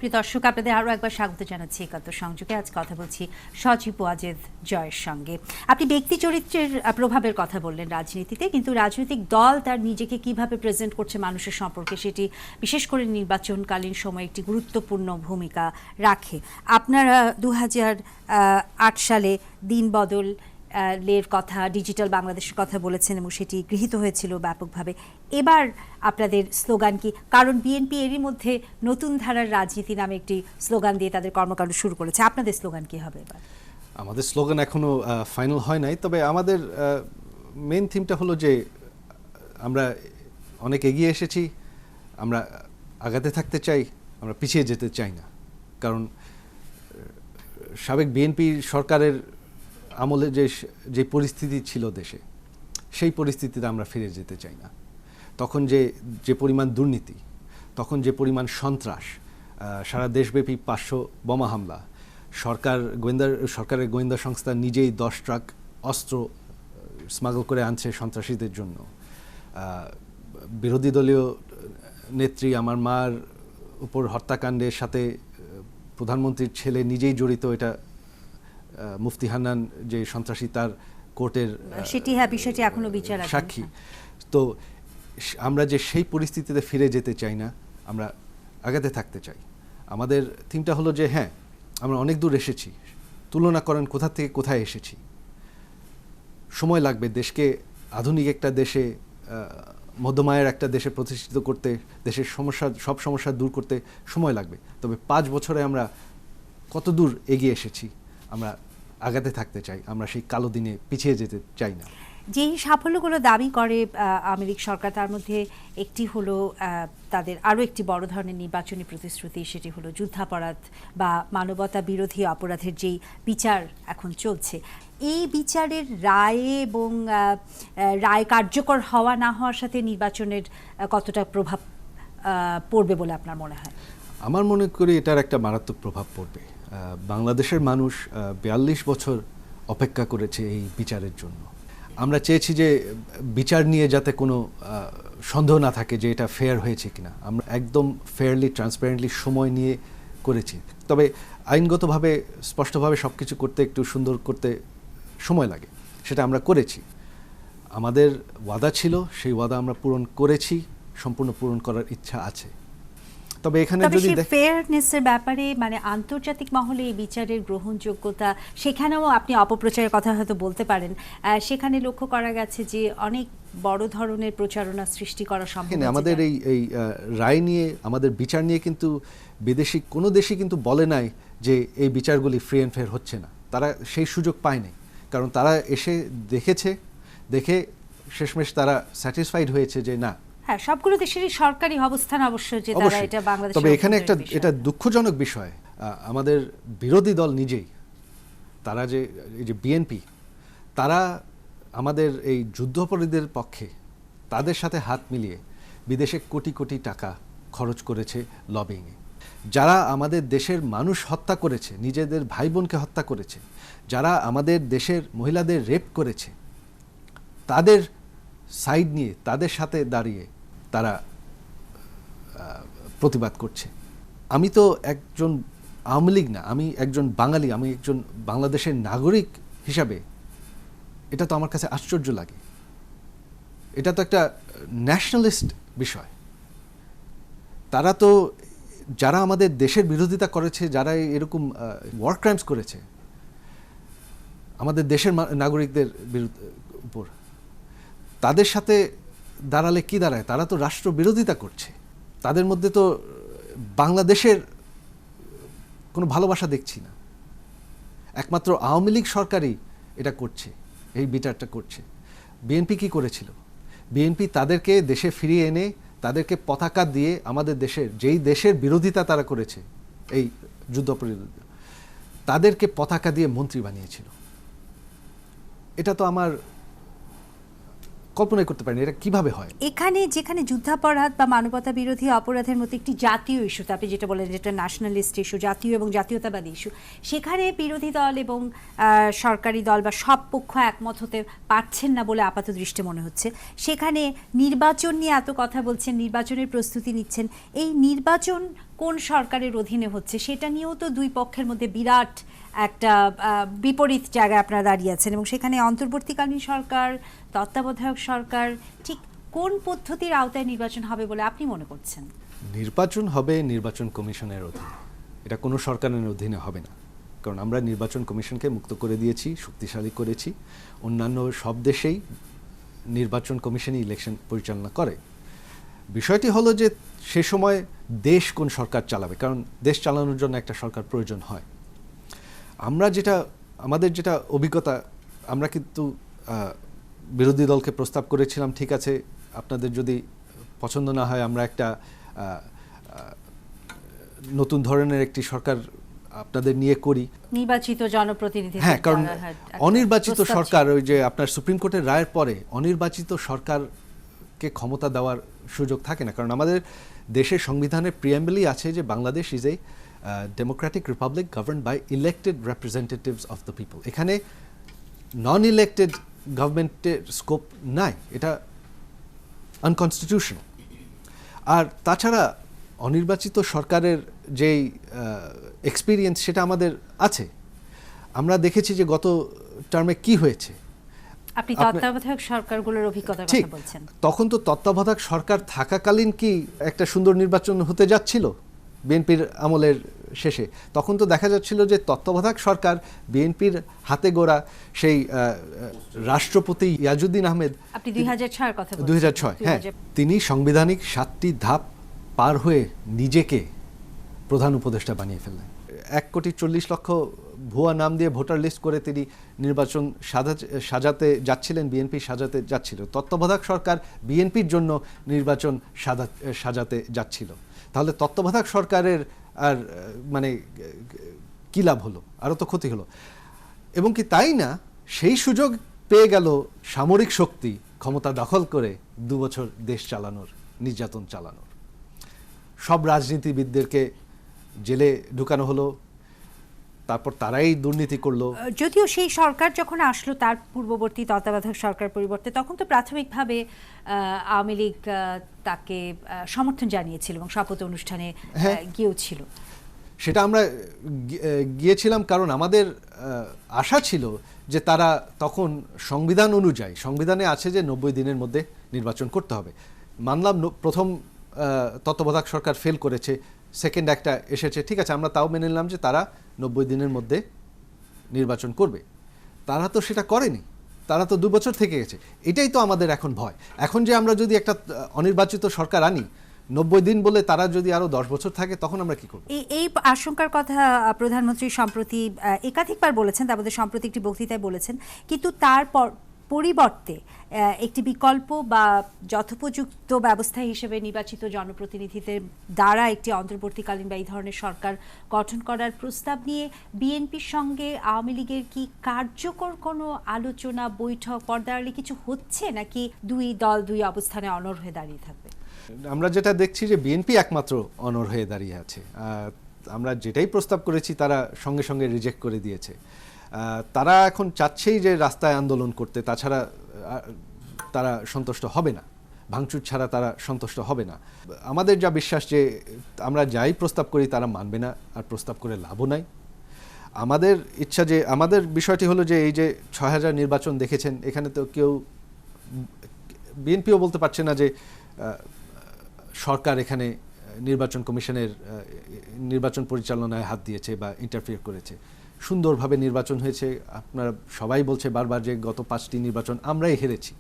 প্রিয় দর্শক, আপনাদের আরও একবার স্বাগত জানাচ্ছি একাত্তর সংযোগে। আজ কথা বলছি সজীব ওয়াজেদ জয়ের সঙ্গে। আপনি ব্যক্তি চরিত্রের প্রভাবের কথা বললেন রাজনীতিতে, কিন্তু রাজনৈতিক দল তার নিজেকে কিভাবে প্রেজেন্ট করছে মানুষের সম্পর্কে, সেটি বিশেষ করে নির্বাচনকালীন সময়ে একটি গুরুত্বপূর্ণ ভূমিকা রাখে। আপনারা 2008 সালে দিন বদল লের কথা, ডিজিটাল বাংলাদেশের কথা বলেছেন এবং সেটি গৃহীত হয়েছিল ব্যাপকভাবে। এবার আপনাদের স্লোগান কি? কারণ বিএনপি এরই মধ্যে নতুন ধারার রাজনীতি নামে একটি স্লোগান দিয়ে তাদের কর্মকাণ্ড শুরু করেছে। আপনাদের স্লোগান কি হবে এবার? আমাদের স্লোগান এখনো ফাইনাল হয় নাই, তবে আমাদের মেন থিমটা হলো যে আমরা অনেক এগিয়ে এসেছি, আমরা আগাতে থাকতে চাই, আমরা পিছিয়ে যেতে চাই না। কারণ সাবেক বিএনপি সরকারের আমলে যে পরিস্থিতি ছিল দেশে, সেই পরিস্থিতিতে আমরা ফিরে যেতে চাই না। তখন যে পরিমাণ দুর্নীতি, তখন যে পরিমাণ সন্ত্রাস, সারা দেশব্যাপী 500 বোমা হামলা, সরকারের গোয়েন্দা সংস্থা নিজেই 10 ট্রাক অস্ত্র স্মাগল করে আনছে সন্ত্রাসীদের জন্য, বিরোধী দলীয় নেত্রী আমার মার উপর হত্যাকাণ্ডের সাথে প্রধানমন্ত্রীর ছেলে নিজেই জড়িত, এটা মুফতি হান্নান যে সন্ত্রাসী, তার কোর্টের বিষয়টি এখনো বিচারাধীন সাক্ষী। তো আমরা যে সেই পরিস্থিতিতে ফিরে যেতে চাই না, আমরা আগাতে থাকতে চাই। আমাদের থিমটা হলো যে হ্যাঁ, আমরা অনেক দূর এসেছি, তুলনা করেন কোথা থেকে কোথায় এসেছি। সময় লাগবে দেশকে আধুনিক একটা দেশে, মধ্যমায়ের একটা দেশে প্রতিষ্ঠিত করতে, দেশের সব সমস্যা দূর করতে সময় লাগবে। তবে 5 বছরে আমরা কত দূর এগিয়ে এসেছি, আমরা আগাতে থাকতে চাই, আমরা সেই কালো দিনে পিছিয়ে যেতে চাই না। যেই সাফল্যগুলো দাবি করে আওয়ামী লীগ সরকার, তার মধ্যে একটি হলো তাদের আরও একটি বড় ধরনের নির্বাচনী প্রতিশ্রুতি, সেটি হলো যুদ্ধাপরাধ বা মানবতা বিরোধী অপরাধের যেই বিচার এখন চলছে। এই বিচারের রায়ে এবং রায় কার্যকর হওয়া না হওয়ার সাথে নির্বাচনের কতটা প্রভাব পড়বে বলে আপনার মনে হয়? আমার মনে করি এটার একটা মারাত্মক প্রভাব পড়বে। বাংলাদেশের মানুষ 42 বছর অপেক্ষা করেছে এই বিচারের জন্য। আমরা চেয়েছি যে বিচার নিয়ে যাতে কোনো সন্দেহ না থাকে যে এটা ফেয়ার হয়েছে কিনা। আমরা একদম ফেয়ারলি, ট্রান্সপারেন্টলি সময় নিয়ে করেছি। তবে আইনগতভাবে স্পষ্টভাবে সব কিছু করতে, একটু সুন্দর করতে সময় লাগে, সেটা আমরা করেছি। আমাদের ওয়াদা ছিল, সেই ওয়াদা আমরা পূরণ করেছি, সম্পূর্ণ পূরণ করার ইচ্ছা আছে। তবে এখানে যদি ফেয়ারনেসের ব্যাপারে, মানে আন্তর্জাতিক মহলে এই বিচারের গ্রহণযোগ্যতা, সেখানেও আপনি অপপ্রচারের কথা হয়তো বলতে পারেন, সেখানে লক্ষ্য করা গেছে যে অনেক বড় ধরনের প্রচারণা সৃষ্টি করা সম্ভব। আমাদের এই রায় নিয়ে, আমাদের বিচার নিয়ে কিন্তু বিদেশি কোনো দেশই কিন্তু বলে নাই যে এই বিচারগুলি ফ্রি অ্যান্ড ফেয়ার হচ্ছে না। তারা সেই সুযোগ পায়নি, কারণ তারা এসে দেখে শেষমেশ তারা স্যাটিসফাইড হয়েছে যে না। হ্যাঁ, সবগুলো দেশেরই সরকারি অবস্থান অবশ্য যে তারা এটা বাংলাদেশে। তবে এখানে এটা দুঃখজনক বিষয়, আমাদের বিরোধী দল নিজেই, তারা এই যে বিএনপি, তারা আমাদের এই যুদ্ধাপরাধীদের পক্ষে, তাদের সাথে হাত মিলিয়ে বিদেশে কোটি কোটি টাকা খরচ করেছে লবিংয়ে। যারা আমাদের দেশের মানুষ হত্যা করেছে, নিজেদের ভাই বোনকে হত্যা করেছে, যারা আমাদের দেশের মহিলাদের রেপ করেছে, তাদের সাইড নিয়ে, তাদের সাথে দাঁড়িয়ে তারা প্রতিবাদ করছে। আমি তো একজন আওয়ামী লীগ না, আমি একজন বাঙালি, আমি একজন বাংলাদেশের নাগরিক হিসাবে এটা তো আমার কাছে আশ্চর্য লাগে। এটা তো একটা ন্যাশনালিস্ট বিষয়। তারা তো, যারা আমাদের দেশের বিরোধিতা করেছে, যারা এরকম ওয়ার ক্রাইমস করেছে আমাদের দেশের নাগরিকদের উপর, তাদের সাথে দাঁড়ালে কি দাঁড়ায়? তারা তো রাষ্ট্র বিরোধিতা করছে। তাদের মধ্যে তো বাংলাদেশের কোনো ভালোবাসা দেখছি না। একমাত্র আওয়ামী লীগ সরকারই এটা করছে, এই বিচারটা করছে। বিএনপি কি করেছিল? বিএনপি তাদেরকে দেশে ফিরিয়ে এনে, তাদেরকে পতাকা দিয়ে, আমাদের দেশের যেই দেশের বিরোধিতা তারা করেছে, এই যুদ্ধাপরাধী, তাদেরকে পতাকা দিয়ে মন্ত্রী বানিয়েছিল। এটা তো আমার কল্পনাই করতে পারেনি এটা কিভাবে হয়। এখানে যেখানে যুদ্ধাপরাধ বা মানবতা বিরোধী অপরাধের মতো একটি জাতীয় ইস্যু, আপনি যেটা বলেন যেটা ন্যাশনালিস্ট ইস্যু, জাতীয় এবং জাতীয়তাবাদী ইস্যু, সেখানে বিরোধী দল এবং সরকারি দল বা সব পক্ষ একমত হতে পারছেন না বলে আপাত দৃষ্টি মনে হচ্ছে। সেখানে নির্বাচন নিয়ে এত কথা বলছেন, নির্বাচনের প্রস্তুতি নিচ্ছেন, এই নির্বাচন কোন সরকারের অধীনে হচ্ছে সেটা নিয়েও তো দুই পক্ষের মধ্যে বিরাট একটা বিপরীত জায়গায় আপনারা দাঁড়িয়ে আছেন, এবং সেখানে অন্তর্বর্তীকালীন সরকার, তত্ত্বাবধায়ক সরকার, ঠিক কোন পদ্ধতির আওতায় নির্বাচন হবে বলে আপনি মনে করছেন? নির্বাচন হবে নির্বাচন কমিশনের অধীনে, এটা কোনো সরকারের অধীনে হবে না। কারণ আমরা নির্বাচন কমিশনকে মুক্ত করে দিয়েছি, শক্তিশালী করেছি। অন্যান্য সব দেশেই নির্বাচন কমিশনই ইলেকশন পরিচালনা করে। বিষয়টি হলো যে সে সময় দেশ কোন সরকার চালাবে, কারণ দেশ চালানোর জন্য একটা সরকার প্রয়োজন হয়। আমাদের যেটা অভিজ্ঞতা, আমরা কিন্তু বিরোধী দলকে প্রস্তাব করেছিলাম, ঠিক আছে আপনাদের যদি পছন্দ না হয় আমরা একটা নতুন ধরনের একটি সরকার আপনাদের নিয়ে করি, নির্বাচিত জনপ্রতিনিধি। হ্যাঁ, কারণ অনির্বাচিত সরকার, ওই যে আপনার সুপ্রিম কোর্টের রায়ের পরে অনির্বাচিত সরকারকে ক্ষমতা দেওয়ার সুযোগ থাকে না। কারণ আমাদের দেশের সংবিধানের প্রিয়াম্বলই আছে যে Bangladesh is a democratic republic governed by elected representatives of the people. এখানে নন ইলেক্টেড গভর্নমেন্টের স্কোপ নাই, এটা আনকনস্টিটিউশনাল। আর তাছাড়া অনির্বাচিত সরকারের যেই এক্সপিরিয়েন্স সেটা আমাদের আছে। আমরা দেখেছি যে গত টার্মে কি হয়েছে। আপনি তত্ত্বাবধায়ক সরকারগুলোর অভিজ্ঞতার ঠিক, কথা বলছেন। তখন তো তত্ত্বাবধায়ক সরকার থাকাকালীন কি একটা সুন্দর নির্বাচন হতে যাচ্ছিল বিএনপির আমলের শেষে? তখন তো দেখা যাচ্ছিল যে তত্ত্বাবধায়ক সরকার বিএনপির হাতে গড়া সেই রাষ্ট্রপতি ইয়াজউদ্দিন আহমেদ, আপনি 2006 কথা বলছেন। 2006, হ্যাঁ, তিনি সাংবিধানিক 7টি ধাপ পার হয়ে নিজেকে প্রধান উপদেষ্টা বানিয়ে ফেললেন। 1,40,00,000 ভুয়া নাম দিয়ে ভোটার লিস্ট করে তিনি নির্বাচন সাজাতে যাচ্ছিলেন, বিএনপি সাজাতে যাচ্ছিল। তত্ত্বাবধায়ক সরকার বিএনপির জন্য নির্বাচন সাজাতে যাচ্ছিল। তাহলে তত্ত্বাবধায়ক সরকারের আর মানে কি লাভ হলো? আরও তো ক্ষতি হলো। এবং কি তাই না, সেই সুযোগ পেয়ে গেল সামরিক শক্তি ক্ষমতা দখল করে 2 বছর দেশ চালানোর, নির্যাতন চালানোর। সব রাজনীতিবিদদেরকে জেলে ঢুকানো হলো, তারপর তারাই দুর্নীতি করলো। যদিও সেই সরকার যখন আসলো, তার পূর্ববর্তী তত্ত্বাবধায়ক সরকার পরিবর্তে, তখন তো প্রাথমিকভাবে আওয়ামী লীগ তাকে সমর্থন জানিয়েছিল এবং শপথ অনুষ্ঠানে গিয়েছিল। সেটা আমরা গিয়েছিলাম কারণ আমাদের আশা ছিল যে তারা তখন সংবিধান অনুযায়ী, সংবিধানে আছে যে 90 দিনের মধ্যে নির্বাচন করতে হবে। মানলাম প্রথম তত্ত্বাবধায়ক সরকার ফেল করেছে, সেকেন্ড একটা এসেছে, ঠিক আছে আমরা তাও মেনে নিলাম যে তারা 90 দিনের মধ্যে নির্বাচন করবে। তারা তো সেটা করেনি, তারা তো 2 বছর থেকে গেছে। এটাই তো আমাদের এখন ভয়। এখন যে আমরা যদি একটা অনির্বাচিত সরকার আনি, 90 দিন বলে তারা যদি আরো 10 বছর থাকে, তখন আমরা কি করব? এই আশঙ্কার কথা প্রধানমন্ত্রী সম্প্রতি একাধিকবার বলেছেন, তার মধ্যে সম্প্রতি একটি বক্তৃতায় বলেছেন। কিন্তু তার পরিবর্তে একটি বিকল্প বা যথোপযুক্ত ব্যবস্থা হিসেবে নির্বাচিত জনপ্রতিনিধিদের দ্বারা একটি অন্তর্বর্তীকালীন বা এই ধরনের সরকার গঠন করার প্রস্তাব নিয়ে বিএনপির সঙ্গে আওয়ামী লীগের কি কার্যকর কোনো আলোচনা, বৈঠক, পর্দার আড়ালে কিছু হচ্ছে, নাকি দুই দল দুই অবস্থানে অনড় হয়ে দাঁড়িয়ে থাকবে? আমরা যেটা দেখছি যে বিএনপি একমাত্র অনড় হয়ে দাঁড়িয়ে আছে। আমরা যেটাই প্রস্তাব করেছি তারা সঙ্গে সঙ্গে রিজেক্ট করে দিয়েছে। তারা এখন চাচ্ছেই যে রাস্তায় আন্দোলন করতে, তাছাড়া তারা সন্তুষ্ট হবে না, ভাঙচুর ছাড়া তারা সন্তুষ্ট হবে না। আমাদের যা বিশ্বাস যে আমরা যাই প্রস্তাব করি তারা মানবে না, আর প্রস্তাব করে লাভও নাই। আমাদের ইচ্ছা যে, আমাদের বিষয়টি হলো যে এই যে 6,000 নির্বাচন দেখেছেন, এখানে তো কেউ, বিএনপিও বলতে পারছে না যে সরকার এখানে নির্বাচন কমিশনের নির্বাচন পরিচালনায় হাত দিয়েছে বা ইন্টারফিয়ার করেছে। সুন্দরভাবে নির্বাচন হয়েছে। আপনারা সবাই বলছে বারবার যে গত 5টি নির্বাচন আমরাই হেরেছি।